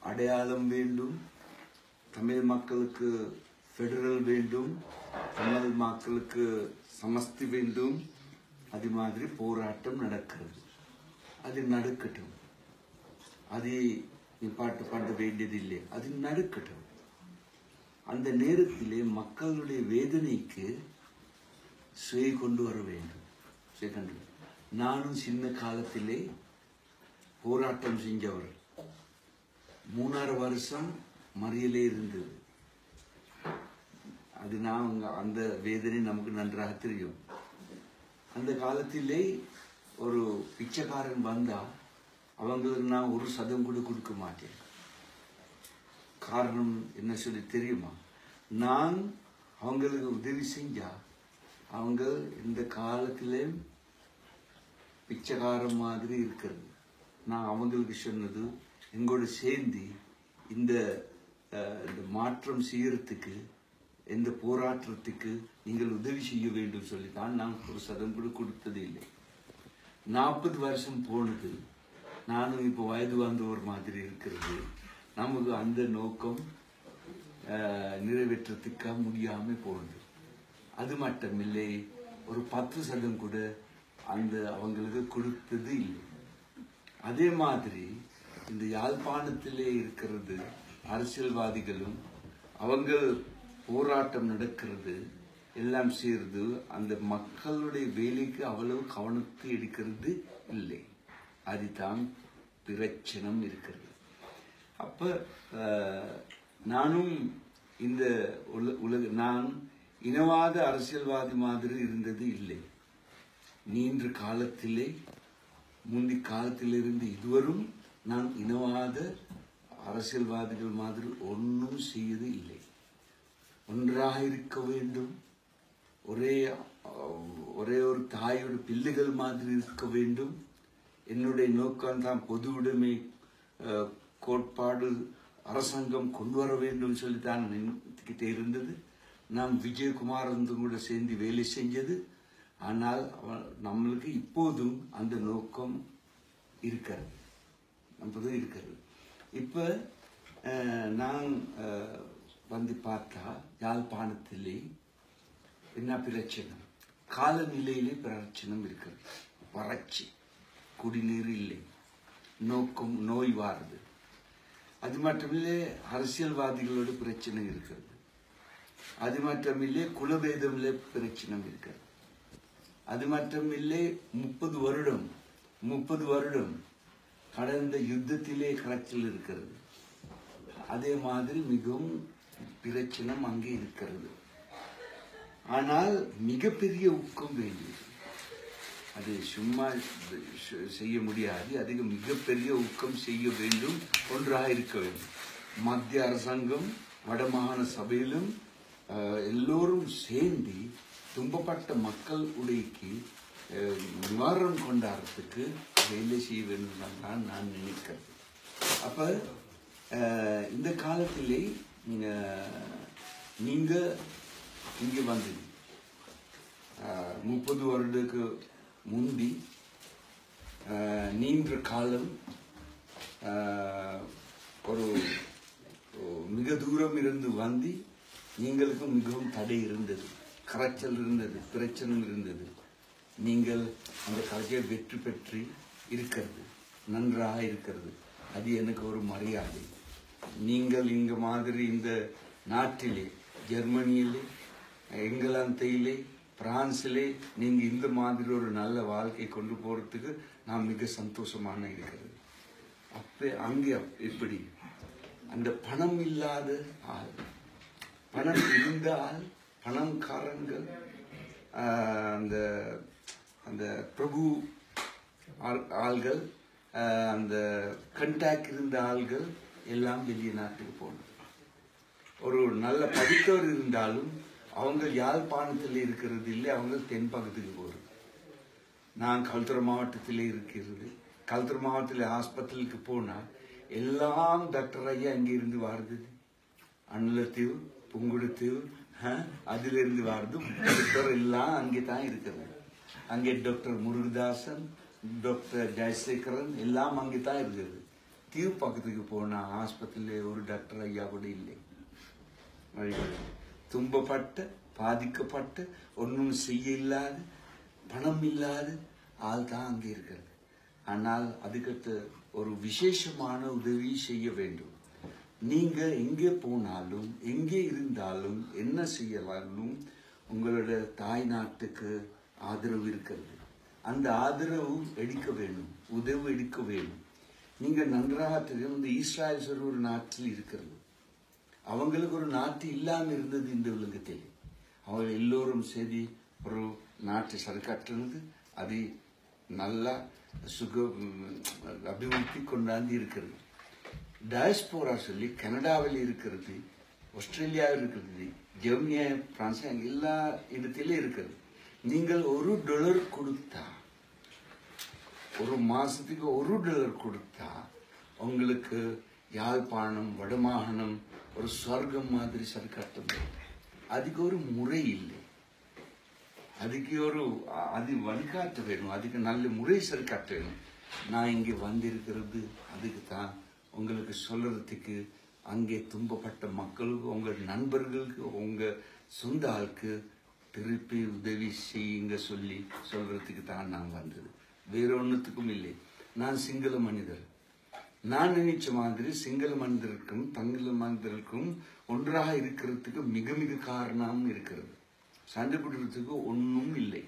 அடையாளம் வேண்டும், தமிழ் மக்களுக்கு ஃபெடரல் வேண்டும், தமிழ் மக்களுக்கு சமஸ்தி வேண்டும். அது மாதிரி போராட்டம் நடக்கிறது. அது நடக்கட்டும். அது நிப்பாட்டு பண்ண வேண்டியதில்லை. அது நடக்கட்டும். அந்த நேரத்திலே மக்களுடைய வேதனைக்கு சுவை கொண்டு வர வேண்டும். நானும் சின்ன காலத்திலே போராட்டம் செஞ்சவர். 3 வருஷம் மறியலே இருந்தது. அது நான் அந்த வேதனை நமக்கு நன்றாக தெரியும். அந்த காலத்திலே ஒரு பிச்சைக்காரன் வந்தா அவங்களுக்கு நான் 1 சதம் கூட கொடுக்க மாட்டேன். காரணம் என்ன சொல்லி தெரியுமா? நான் அவங்களுக்கு உதவி செஞ்சா அவங்க இந்த காலத்திலே பிச்சைக்காரன் மாதிரி இருக்கிறது. நான் அவங்களுக்கு சொன்னது, எங்களோட சேர்ந்து இந்த மாற்றம் செய்யறதுக்கு, இந்த போராட்டத்துக்கு நீங்கள் உதவி செய்ய வேண்டும் சொல்லித்தான் நான் 1 சதம் கூட கொடுத்தது இல்லை. 40 வருஷம் போனது. நானும் இப்போ வயது வந்தவர் மாதிரி இருக்கிறது. நமக்கு அந்த நோக்கம் நிறைவேற்றத்துக்க முடியாம போனது. அது மட்டுமில்லை, ஒரு 10 சதம் கூட அந்த அவங்களுக்கு கொடுத்தது இல்லை. அதே மாதிரி இந்த யாழ்ப்பாணத்திலே இருக்கிறது அரசியல்வாதிகளும் அவங்க போராட்டம் நடக்கிறது எல்லாம் சேர்ந்து அந்த மக்களுடைய வேலைக்கு அவ்வளவு கவனத்தை எடுக்கிறது இல்லை. அதுதான் பிரச்சனை இருக்கிறது. அப்ப நானும் இந்த நான் இனவாத அரசியல்வாதி மாதிரி இருந்தது இல்லை. நீண்ட காலத்திலே முந்தி காலத்திலிருந்து இதுவரும் நான் இனவாத அரசியல்வாதிகள் மாதிரி ஒன்றும் செய்யது இல்லை. ஒன்றாக இருக்க வேண்டும், ஒரே ஒரு தாயோட பிள்ளைகள் மாதிரி இருக்க வேண்டும். என்னுடைய நோக்கம் தான் பொது உடைமை கோட்பாடு அரசாங்கம் கொண்டு வர வேண்டும் சொல்லித்தான் நினைத்துக்கிட்டே இருந்தது. நாம் விஜயகுமார் கூட சேர்ந்து வேலை செஞ்சது. ஆனால் நம்மளுக்கு இப்போதும் அந்த நோக்கம் இருக்கிறது. இப்ப நான் வந்து பார்த்தா யாழ்ப்பாணத்திலே என்ன பிரச்சனை? காலநிலையிலே பிரச்சனை இருக்கிறது. வறட்சி, குடிநீர் இல்லை, நோய் வாருது. அது மட்டுமில்லை, அரசியல்வாதிகளோட பிரச்சனை இருக்கிறது. அது மட்டுமில்லை, குலபேதமில்லை பிரச்சனை இருக்கிறது. அது மட்டுமில்லை, 30 வருடம் கடந்த யுத்தத்திலே கரைச்சல் இருக்கிறது. அதே மாதிரி மிகவும் பிரச்சனை அங்கே இருக்கிறது. ஆனால் மிகப்பெரிய ஊக்கம் வேண்டியது. அது சும்மா செய்ய முடியாது. அதுக்கு மிகப்பெரிய ஊக்கம் செய்ய வேண்டும், ஒன்றாக இருக்க வேண்டும். மத்திய அரசாங்கம், வடமாகாண சபையிலும் எல்லோரும் சேர்ந்து துன்பப்பட்ட மக்கள் உடைக்கு நிவாரணம் கொண்டாடுறதுக்கு வேலை செய்ய வேண்டும் தான் நான் நினைக்கிறேன். அப்ப இந்த காலத்திலே நீங்க இங்க வந்து 30 வருடத்துக்கு முந்தி நீண்ட காலம் ஒரு மிக தூரம் இருந்து வந்து நீங்களுக்கு மிகவும் தடை இருந்தது, கரைச்சல் இருந்தது, பிரச்சனை இருந்தது. நீங்கள் அந்த கரையை வெற்றி பெற்று இருக்கிறது நன்றாக இருக்கிறது. அது எனக்கு ஒரு மரியாதை. நீங்கள் இங்க மாதிரி இந்த நாட்டிலே, ஜெர்மனியிலே, இங்கிலாந்திலே, பிரான்சிலே நீங்க இந்த மாதிரி ஒரு நல்ல வாழ்க்கை கொண்டு போறதுக்கு நான் மிக சந்தோஷமான இருக்கிறது. அப்ப அங்கே எப்படி அந்த பணம் இல்லாத ஆள், பணம் இருந்த ஆள், பணம்காரங்கள், அந்த அந்த பிரபு ஆள்கள், அந்த கண்டாக்ட் இருந்த ஆள்கள் எல்லாம் வெளியே நாட்டுக்கு போனது. ஒரு நல்ல படித்தவர் இருந்தாலும் அவங்க யாழ்ப்பாணத்தில் இருக்கிறது இல்லை, அவங்க தென் பக்கத்துக்கு போகிறது. நான் கல்துறை மாவட்டத்தில் இருக்கிறது. கல்துறை மாவட்டத்தில் ஹாஸ்பிட்டலுக்கு போனால் எல்லாம் டாக்டர் ஐயா அங்கே இருந்து வருது. அன்னலத்தீவு, புங்குடுத்தீவு, அதிலிருந்து வருது. டாக்டர் எல்லாம் அங்கே தான் இருக்கிறது. அங்கே டாக்டர் முருகதாசன், டாக்டர் ஜெயசேகரன் எல்லாம் அங்கே தான் இருக்கிறது. தீவு பக்கத்துக்கு போனா ஆஸ்பத்திரியில் ஒரு டாக்டர் ஐயா கூட இல்லை. துன்பப்பட்ட பாதிக்கப்பட்டு ஒன்றும் செய்ய இல்லாத பணம் இல்லாத ஆள் தான் அங்கே இருக்கிறது. ஆனால் அதுக்கு ஒரு விசேஷமான உதவி செய்ய வேண்டும். நீங்க எங்கே போனாலும் எங்கே இருந்தாலும் என்ன செய்யலாலும் உங்களோட தாய் நாட்டுக்கு ஆதரவு இருக்கிறது. அந்த ஆதரவு எடுக்க வேணும், உதவி எடுக்க வேணும். நீங்க நன்றாக தெரியும், இந்த இஸ்ராயல் ஒரு நாட்டில் இருக்கிறது. அவங்களுக்கு ஒரு நாட்டு இல்லாமல் இருந்தது இந்த உலகத்தில். அவங்க எல்லோரும் சரி ஒரு நாட்டை சர்க்காற்றுனது, அது நல்லா அபிவிருத்தி கொண்டாந்து இருக்கிறது. டயஸ்போரா சொல்லி கனடாவில் இருக்கிறது, ஆஸ்திரேலியாவில் இருக்கிறது, ஜெர்மனியா, பிரான்ஸ், எல்லா இடத்திலும் இருக்கிறது. நீங்கள் $1 கொடுத்தா, ஒரு மாசத்துக்கு $1 கொடுத்தா உங்களுக்கு யாழ்ப்பாணம் வடமாகாணம் ஒரு சொர்க்கம் மாதிரி சர்க்காட்டும். அதுக்கு ஒரு முறை இல்லை, அதுக்கு அது வழிகாட்ட வேணும், அதுக்கு நல்ல முறை சர்க்காட்ட வேணும். நான் இங்கே வந்திருக்கிறது அதுக்கு தான், உங்களுக்கு சொல்றதுக்கு. அங்கே துன்பப்பட்ட மக்களுக்கு, உங்கள் நண்பர்களுக்கு, உங்க சொந்த ஆளுக்கு திருப்பி உதவி செய்யுங்க சொல்லி சொல்றதுக்கு தான் நான் வந்தது. வேற ஒன்றுத்துக்கும் இல்லை. நான் சிங்கள மனிதர். நான் நினைச்ச மாதிரி சிங்கள மனிதருக்கும் தங்கள மனிதருக்கும் ஒன்றாக இருக்கிறதுக்கு மிக மிக காரணம் இருக்கிறது. சண்டை போடுறதுக்கு ஒன்றும் இல்லை.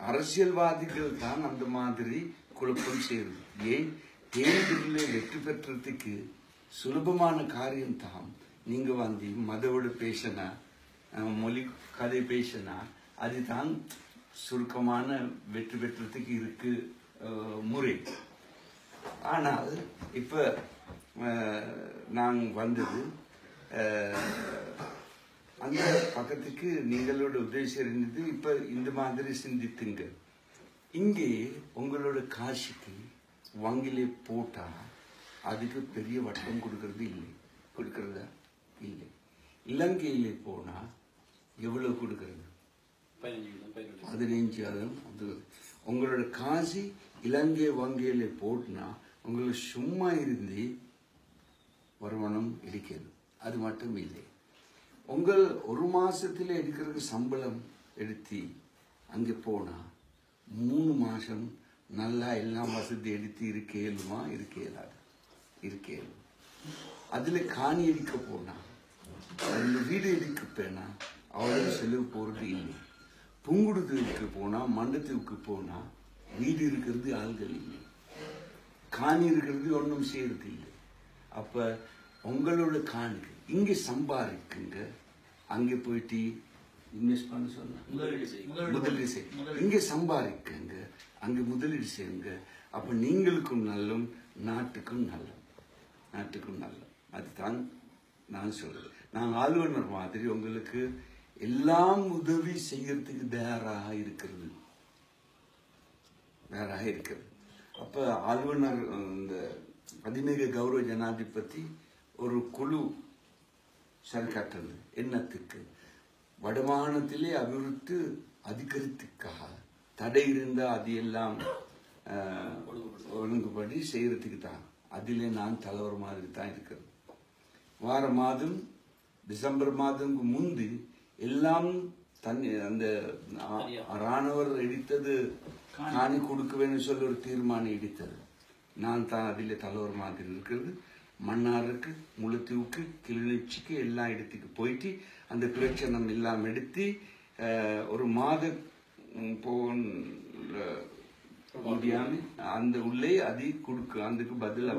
அரசியல்வாதிகள் தான் அந்த மாதிரி குழப்பம் செய்யுது. ஏன் தேர்தலில் வெற்றி பெற்றதுக்கு சுலபமான காரியம் தான். நீங்க வந்து மதவோட பேசினா, மொழி கதை பேசினா, அதுதான் சுருக்கமான வெற்றி பெற்றதுக்கு இருக்கு முறை. ஆனால் இப்ப நான் வந்தது அந்த பக்கத்துக்கு நீங்களோட உதவி செய்து இப்ப இந்த மாதிரி சிந்தித்துங்க. இங்கே உங்களோட காசுக்கு வங்கிலே போட்டா அதுக்கு பெரிய வட்டம் கொடுக்கறது இல்லை. கொடுக்கறதா இல்லை. இலங்கையிலே போனா எவ்வளவு கொடுக்கறது? 15. உங்களோட காசு இலங்கை வங்கியில போட்டுனா உங்களுக்கு சும்மா இருந்து வருமானம் எடுக்கிறது. அது மட்டும் இல்லை, உங்கள் ஒரு மாசத்துல எடுக்கிறது சம்பளம் எடுத்து அங்கே போனா 3 மாசம் நல்லா எல்லாம் வசதி எடுத்து இருக்கேலுமா? இருக்கேலாது. இருக்கேலும். அதுல காணி எடுக்க போனா, அதுல வீடு எடுக்க போனா அவ்வளவு செலவு போறது இல்லை. புங்குடுதலுக்கு போனா, மண்டத்துக்கு போனா வீடு இருக்கிறது, ஆள்கள் இல்லை. காணி இருக்கிறது, ஒன்றும் செய்யறது இல்லை. அப்ப உங்களோட காணிக்கு இங்க சம்பாதிக்குங்க, அங்கே போயிட்டு இன்வெஸ்ட் பண்ண சொன்ன முதலீடு செய்ய, இங்க சம்பாதிக்குங்க, அங்க முதலீடு செய்யுங்க. அப்ப நீங்களுக்கும் நல்லம், நாட்டுக்கும் நல்லம், நாட்டுக்கும் நல்லம். அதுதான் நான் சொல்றேன். நான் ஆளுநர் மாதிரி உங்களுக்கு எல்லாம் உதவி செய்யறதுக்கு தயாராக இருக்கிறது. அப்ப ஆளுநர் இந்த பதிமிக கௌரவ ஜனாதிபதி ஒரு குழு சரிகாட்டுறது என்னத்துக்கு? வடமாகாணத்திலே அபிவிருத்தி அதிகரித்துக்காக தடை இருந்தா அது எல்லாம் ஒழுங்குபடி செய்யறதுக்கு தான். அதிலே நான் தலைவர் மாதிரி தான் இருக்கிறது. வார மாதம் டிசம்பர் மாதம்க்கு முந்தி எல்லாம் தண்ணி அந்த ராணுவர் எடுத்தது காணி கொடுக்குவேன்னு சொல்லி ஒரு தீர்மானம் எடுத்தது. நான் தான் அதிலே தலைவர் மாதிரி இருக்கிறது. மன்னாருக்கு, முல்லைத்தீவுக்கு, கிளிநொச்சிக்கு எல்லா இடத்துக்கு போயிட்டு அந்த பிரச்சனை எல்லாம் எடுத்து ஒரு மாத முடியாம அந்த உள்ளே அதை கொடுக்க, அதுக்கு பதில்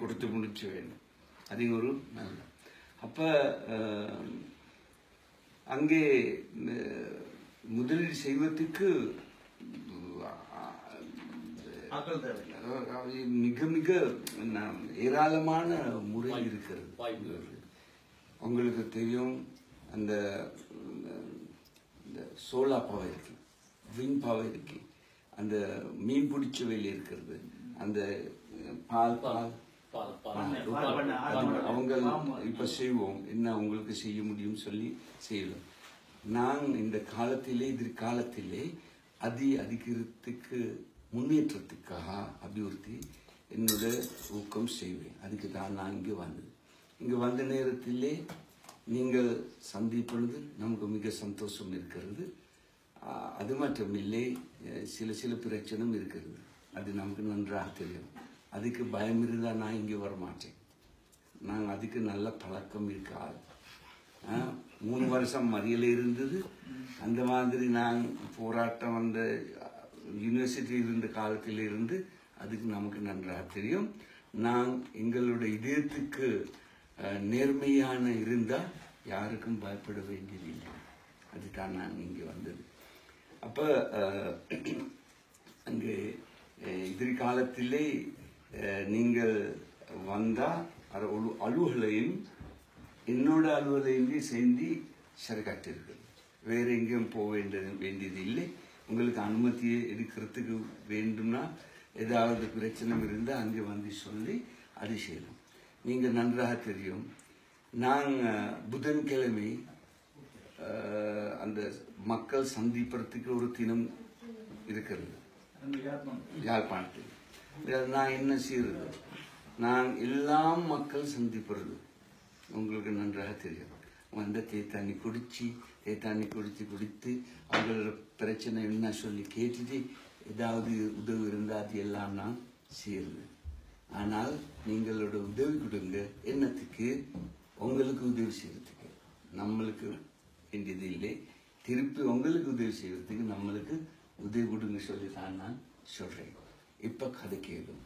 கொடுத்து முடிச்சு வேணும். அது ஒரு நல்ல. அப்ப அங்கே முதலீடு செய்வதற்கு மிக மிக ஏராளமான முறை இருக்கிறது. உங்களுக்கு தெரியும், அந்த சோலார் பவர் இருக்கு, விண்ட் பவர் இருக்கு, அந்த மீன் பிடிச்ச வேலை இருக்கிறது, அந்த பால் அவங்க இப்ப செய்வோம், என்ன உங்களுக்கு செய்ய முடியும் சொல்லி செய்யலாம். நான் இந்த காலத்திலே எதிர்காலத்திலே அதிகரித்துக்கு முன்னேற்றத்துக்காக அபிவிருத்தி என்னோட ஊக்கம் செய்வேன். அதுக்கு தான் நான் இங்கே வந்தது. இங்கே வந்த நேரத்திலே நீங்கள் சந்திப்பொழுது நமக்கு மிக சந்தோஷம் இருக்கிறது. அது மட்டுமில்லை, சில பிரச்சனையும் இருக்கிறது. அது நமக்கு நன்றாக தெரியும். அதுக்கு பயம் இருந்தால் நான் இங்கே வரமாட்டேன். நான் அதுக்கு நல்ல பழக்கம் இருக்காது. 3 வருஷம் மறியல் இருந்தது. அந்த மாதிரி நான் போராட்டம் அந்த யூனிவர்சிட்டியில் இருந்த காலத்தில் இருந்து அதுக்கு நமக்கு நன்றாக தெரியும். நான் எங்களுடைய இதயத்துக்கு நேர்மையான இருந்தால் யாருக்கும் பயப்பட வேண்டியதில்லை. அதுதான் நான் இங்கே வந்தது. அப்போ அங்கே எதிர்காலத்திலே நீங்கள் வந்தால் அலுவலையும் என்னோட அலுவலையும் சேர்ந்து சரிகாட்டிருக்கு. வேறு எங்கேயும் போக வேண்டியது இல்லை. உங்களுக்கு அனுமதி எடுக்கிறதுக்கு வேண்டும்னா ஏதாவது பிரச்சனை இருந்தால் அங்கே வந்து சொல்லி அது செய்யலாம். நீங்கள் நன்றாக தெரியும், நான் புதன்கிழமை அந்த மக்கள் சந்திப்பதற்கு ஒரு தினம் இருக்கிறது யாழ்ப்பாணத்தில். நான் என்ன செய்யறது, நான் எல்லாம் மக்கள் சந்திப்பது உங்களுக்கு நன்றாக தெரியும். வந்து தேத்தாண்ணி குடித்து அவங்களோட பிரச்சனை என்ன சொல்லி கேட்டுட்டு ஏதாவது உதவி இருந்தால் அது எல்லாம் நான் செய்யறது. ஆனால் நீங்களோட உதவி கொடுங்க. என்னத்துக்கு? உங்களுக்கு உதவி செய்யறதுக்கு. நம்மளுக்கு வேண்டியது இல்லை. திருப்பி உங்களுக்கு உதவி செய்யறதுக்கு நம்மளுக்கு உதவி கொடுங்க சொல்லி தான் நான் சொல்றேன். இப்ப கதை கேளும்.